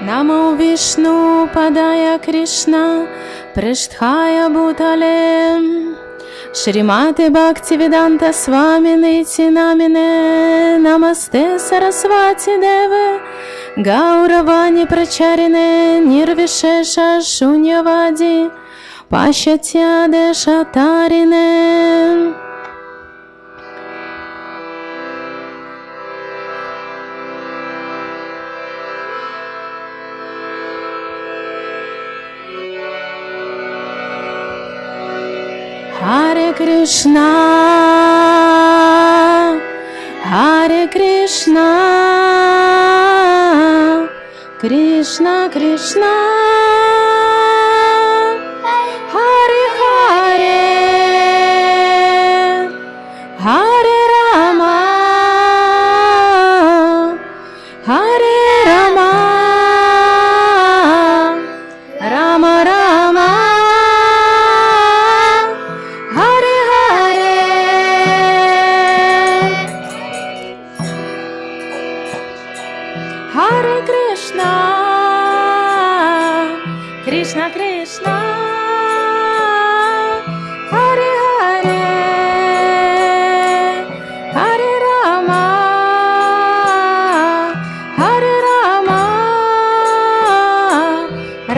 Namo Vishnu Padaya Krishna Pristhaya Bhutale Shrimate Bhaktivedanta Swami Niti Namine Namaste Saraswati Deve Gauravani Pracharine Nirvishesha Shunyavadi Pashatya Deshatarine. Hare Krishna, Hare Krishna, Krishna Krishna, Hare Hare, Hare Rama, Hare Rama, Rama Rama. Hare Krishna, Krishna Krishna, Hare Hare, Hare Rama, Hare Rama,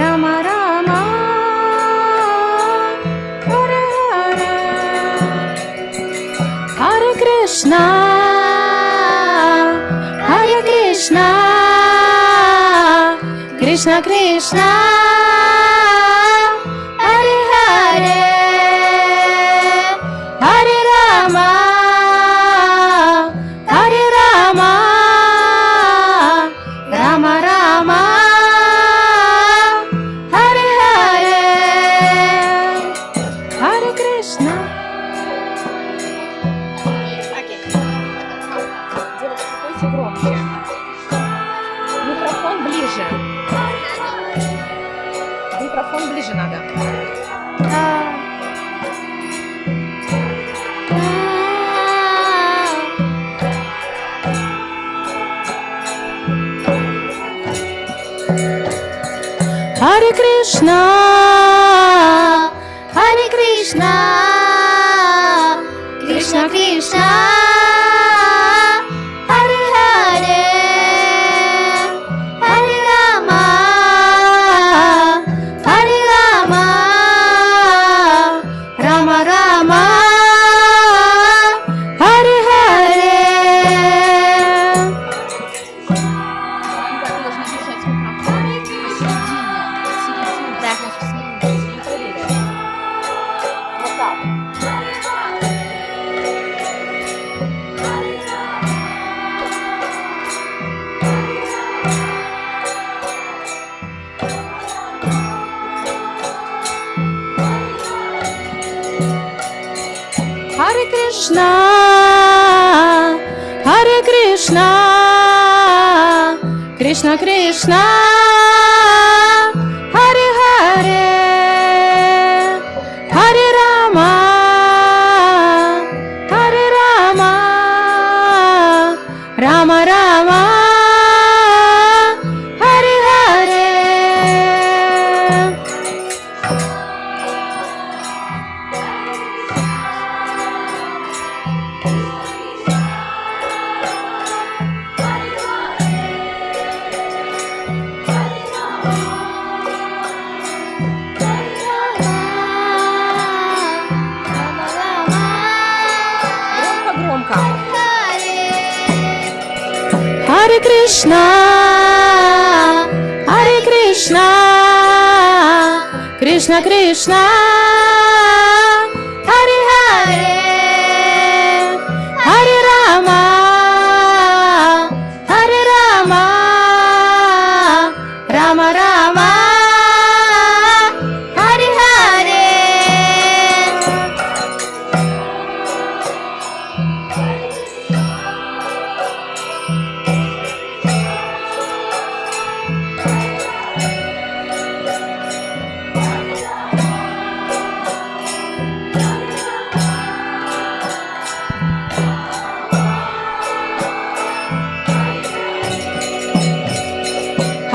Rama Rama, Hare Hare, Hare Krishna, Hare Krishna. Krishna Krishna, Hare Hare, Hare Rama, Hare Rama, Rama Rama, Hare Hare, Hare Krishna. Девочки, пойте громче. Микрофон ближе. Микрофон ближе надо. Харе Кришна, Харе Кришна, Кришна Кришна, Харе Харе, Харе Рама, Харе Рама, Рама Рама, Харе Харе. Харе Кришна, Харе Кришна, Кришна Кришна, Харе Харе, Харе Рама, Харе Рама, Рама Рама, Харе Харе. Харе Кришна, Харе Кришна, Кришна Кришна, Харе Харе, Харе Рама, Харе Рама, Рама Рама, Харе Харе.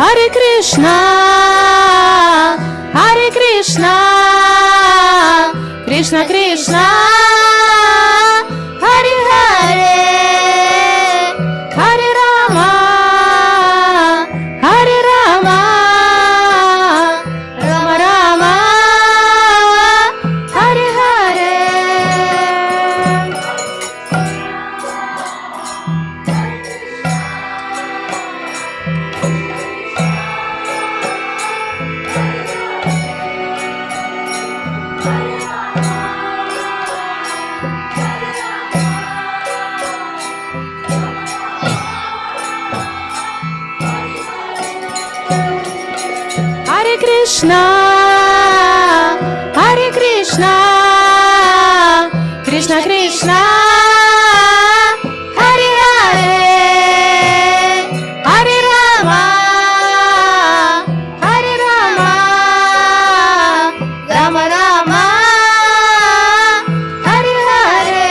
Hare Krishna, Hare Krishna, Krishna Krishna, Hare Hare, Hare Rama, Hare Rama, Rama Rama, Hare Hare. Hare Krishna, Hare Krishna, Krishna Krishna, Hare Hare, Hare Rama, Hare Rama, Rama Rama, Hare Hare.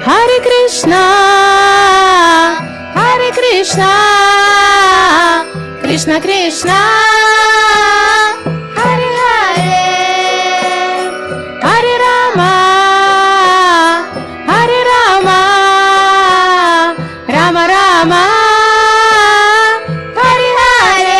Hare Krishna, Hare Krishna, Krishna Krishna, Hare Hare, Hare Rama, Hare Rama, Rama Rama, Hare Hare.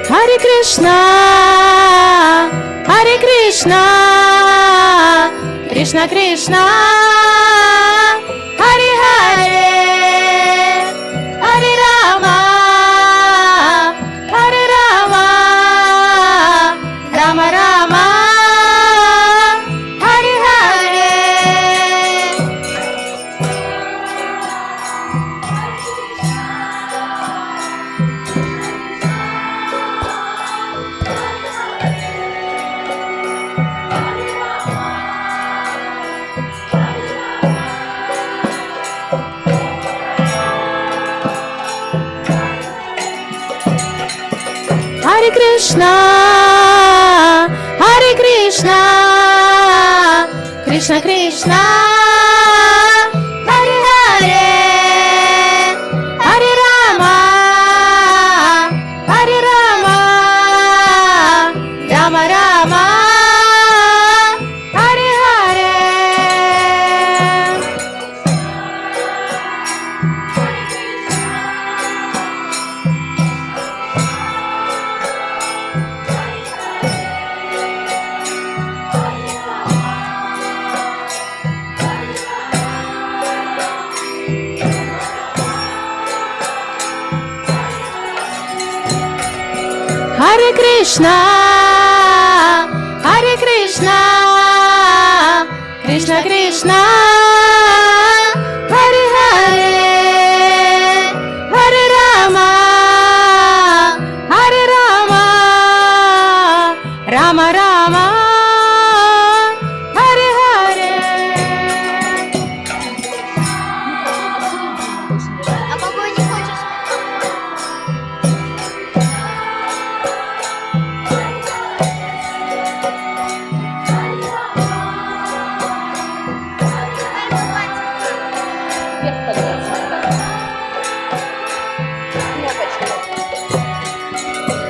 Hare Krishna, Hare Krishna, Krishna Krishna, Hare Hare, Hare Rama, Hare Rama, Rama Rama, Hare Hare. Hare Krishna, Hare Krishna, Krishna Krishna, Hare Hare, Hare Rama, Hare Rama, Rama Rama, Hare Hare. Hare Krishna, Hare Krishna, Krishna Krishna, Hare Hare, Hare Rama, Hare Rama, Rama Rama, Hare Hare.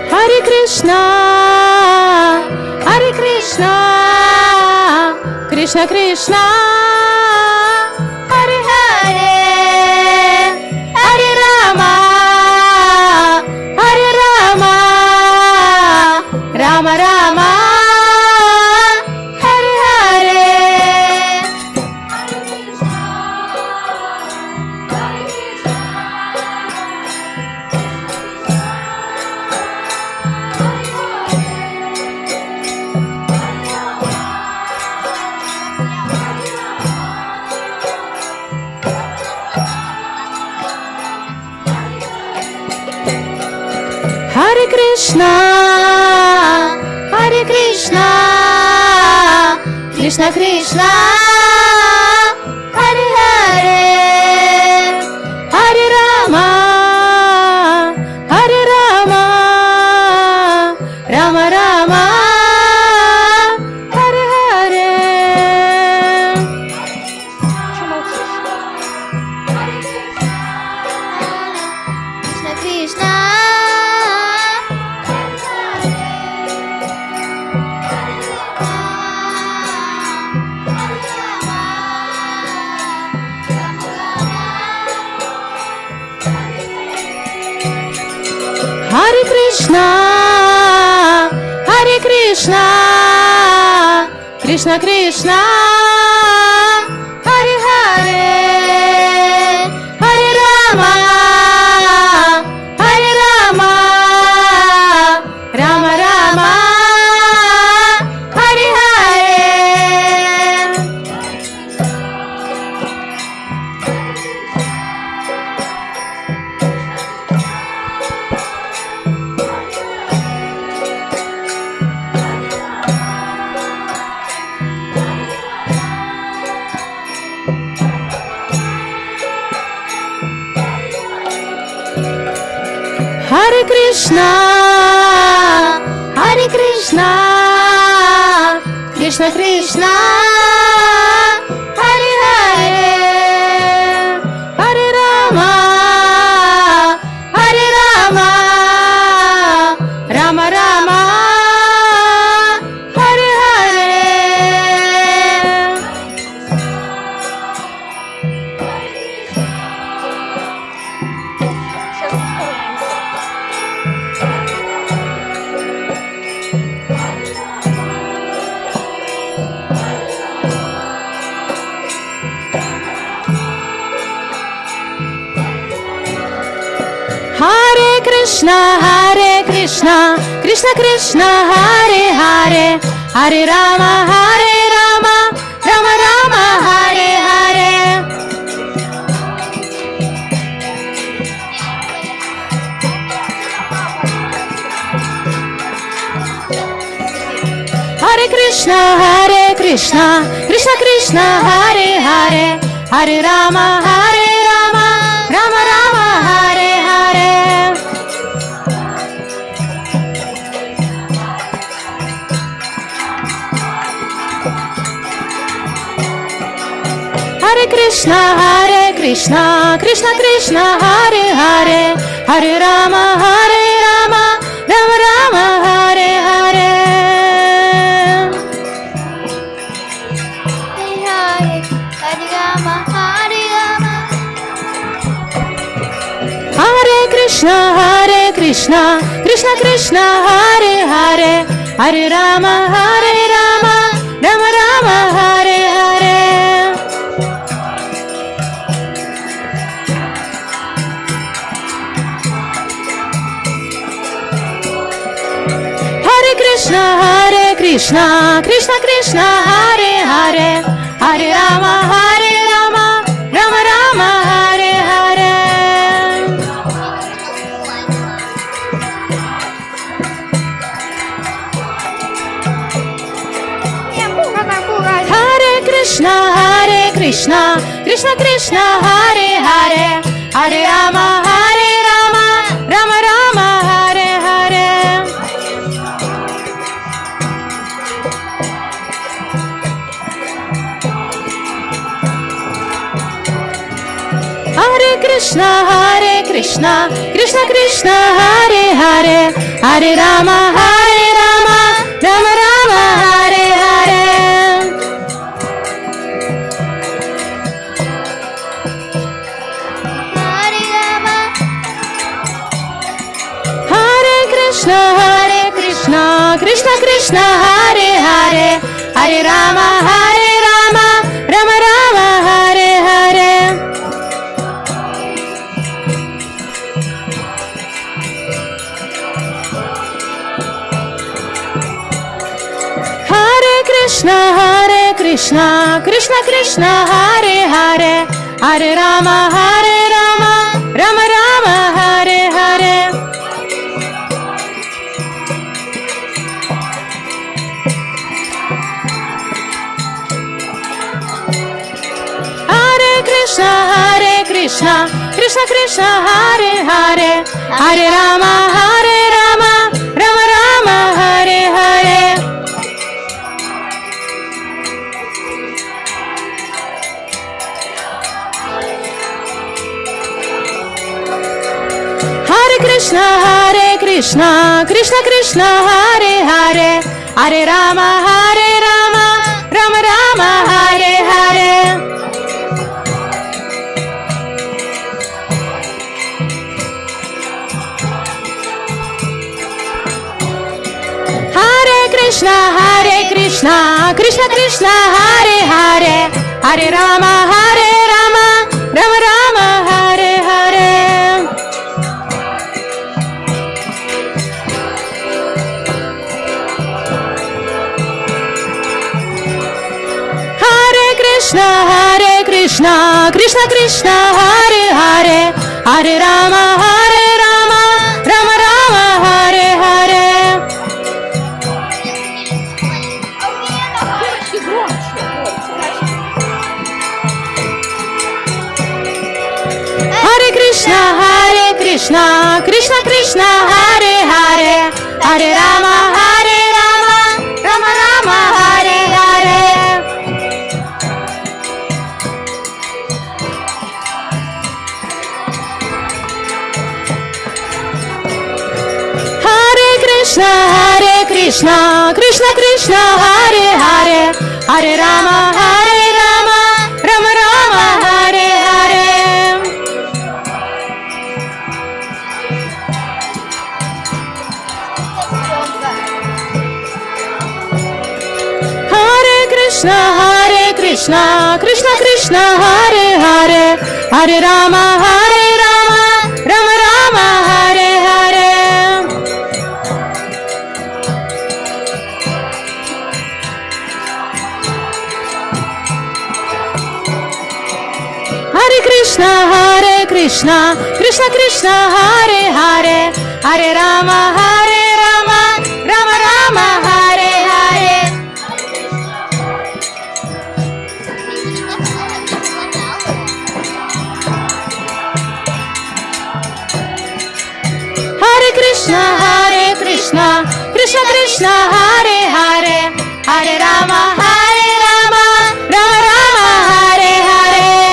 Hare Krishna, Hare Krishna, Krishna Krishna, Hare Hare, Hare Rama, Hare Rama, Rama Rama, Hare Hare. Krishna, Hare Krishna, Krishna Krishna, Hare Hare, Hare Rama, Hare Rama, Rama Rama, Hare Hare. Krishna Krishna, Hare Krishna, Hare Krishna, Krishna Krishna, Hare Hare, Hare Rama, Hare Rama, Rama Rama, Hare Hare. Hare Krishna, Hare Krishna, Krishna Krishna, Hare Hare, Hare Rama, Hare Rama, Rama Rama, Hare Hare. Hare Krishna, Krishna Krishna, Hare Hare, Hare Rama, Rama Rama, Hare Hare. Hare Krishna, Krishna Krishna, Hare Hare, Hare Rama, Rama Rama, Hare Hare. Hare Krishna, Krishna Krishna, Hare Hare, Hare Rama, Rama Rama, Hare Hare. Hare Krishna, Krishna Krishna, Hare Hare, Hare Rama, Rama Rama, Hare Hare. Hare Krishna, Krishna, Hare Hare, Hare Rama, Rama Rama, Hare Hare. Hare Krishna, Krishna, Hare Hare, Hare Rama, Rama Rama, Hare Hare. Hare Krishna, Krishna Hare Hare, Hare Rama, Rama Rama, Hare Hare. Hare Krishna, Krishna Hare Hare, Hare Rama, Rama Rama, Hare Hare. Hare Krishna, Krishna Hare Hare, Hare Rama, Rama Rama, Hare Hare. Krishna Krishna Hare Hare Hare Rama Rama Rama Hare Hare Hare Krishna Krishna Krishna Hare Hare Hare Rama Rama Rama Hare Hare Krishna Krishna Krishna Hare Hare Hare Rama Rama Rama Hare Hare Hare Krishna Krishna Hare Hare Hare Rama Rama Rama Hare Hare Krishna Krishna Hare Hare Hare Rama Rama Hare Hare Hare Krishna Krishna Hare Hare Hare Rama Rama Hare Hare Krishna Hare Hare Hare Rama Rama Hare Hare Hare Krishna Krishna Hare Hare Hare Rama Rama Hare Hare Krishna Hare Hare Hare Rama Rama Hare Hare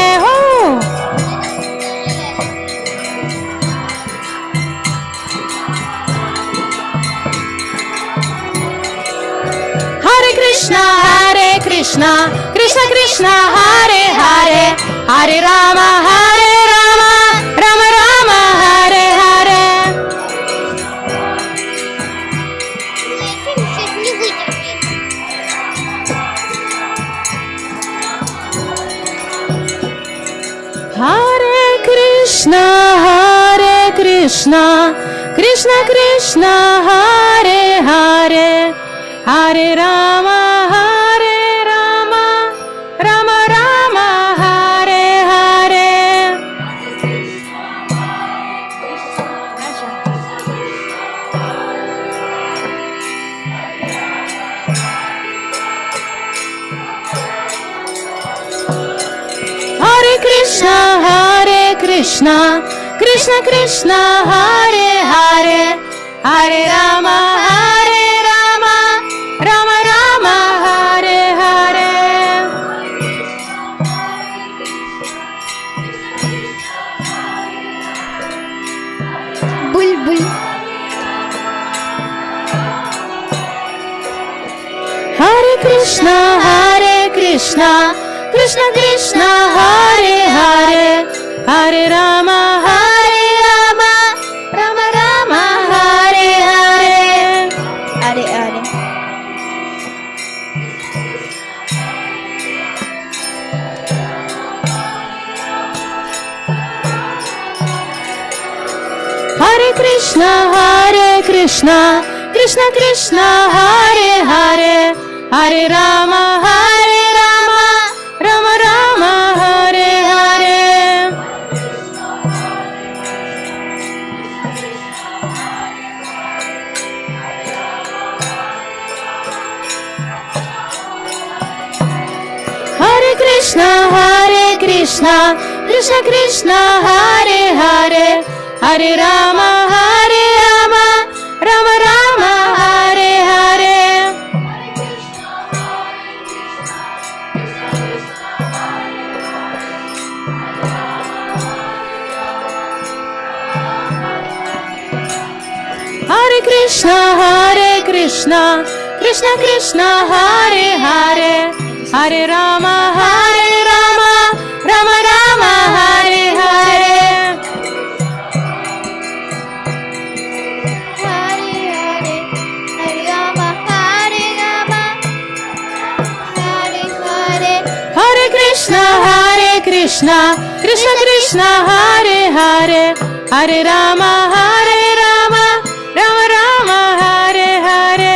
Hare Krishna Hare Hare Hare Rama Rama Hare Hare Hare Krishna Krishna Hare Hare Hare Rama Rama Hare Hare Hare Krishna Hare Hare Hare Rama Rama Hare Hare Bulbul Hare Krishna Krishna Hare Hare Hare Rama Rama Hare Hare Hare Krishna Krishna Hare Hare Hare Rama Rama Hare Hare Hare Krishna Krishna Krishna Hare Hare Hare Rama Rama Rama Hare Hare Hare Krishna Krishna Krishna Hare Hare Hare Rama Rama Rama Hare Hare Hare Krishna Krishna Krishna Hare Hare Hare Rama Rama Rama Hare Hare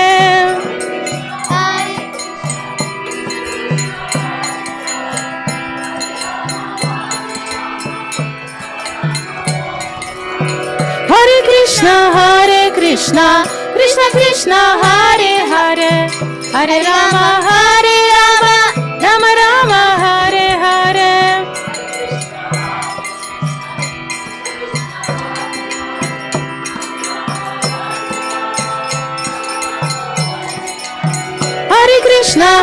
Hare Krishna Krishna Krishna Hare Hare Hare Rama Rama Rama Hare Hare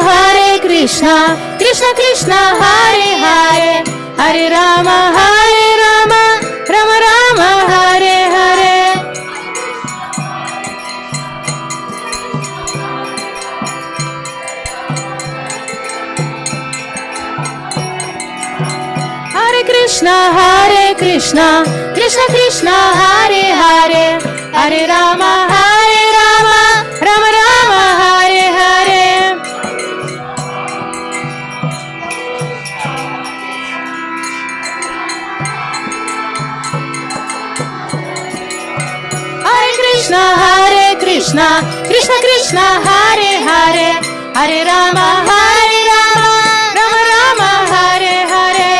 Hare Krishna Krishna Krishna Hare Hare Hare Rama Rama Rama Hare Hare Hare Krishna Krishna Krishna Hare Hare Hare Rama Rama Rama Hare Hare Hare Krishna Krishna Hare Hare Hare Rama Rama Rama Hare Hare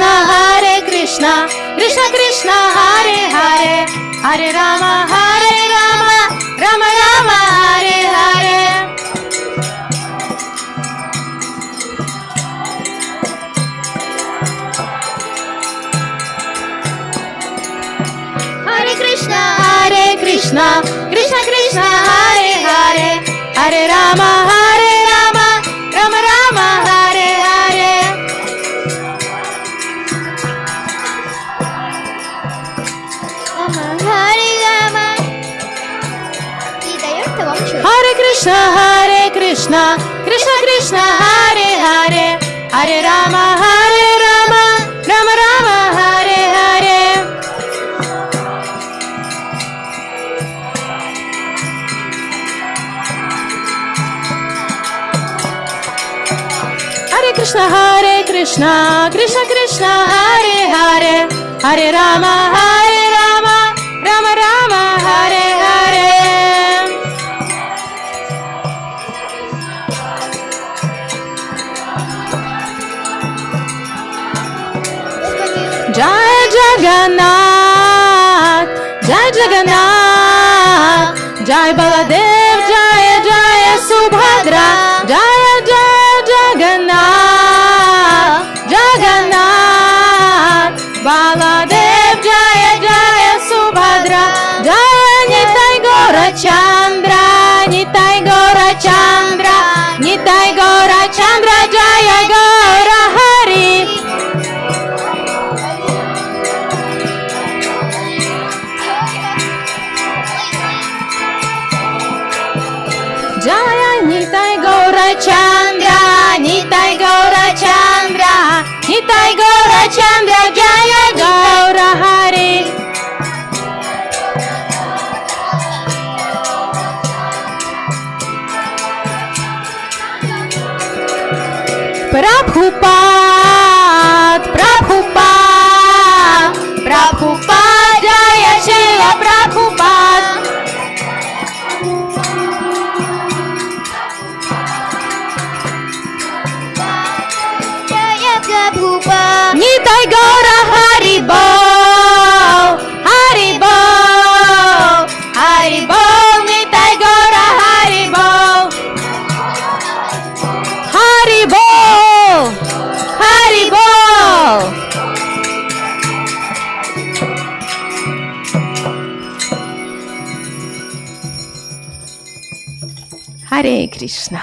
Hare Krishna Krishna Hare Hare Hare Rama Rama Rama Hare Hare Hare Krishna Krishna Hare Hare Hare Rama Rama Rama Hare Hare Hare Krishna Krishna Hare Hare Hare Rama Rama Rama Hare Hare Hare Krishna Krishna Hare Hare Hare Rama Rama Rama Hare Hare Jai Jagannath Jai Baladev Jai Subhadra Jai Jagannath Baladev Jai Subhadra Jai Nitai Gaurachandra Jai Gaura Hari Jaya Nitai Gaurachandra Jaya Gaura Hari Prabhupada Jaya Srila Prabhupada Nitai Gaura Hari Bol Hari Bol Hare Krishna.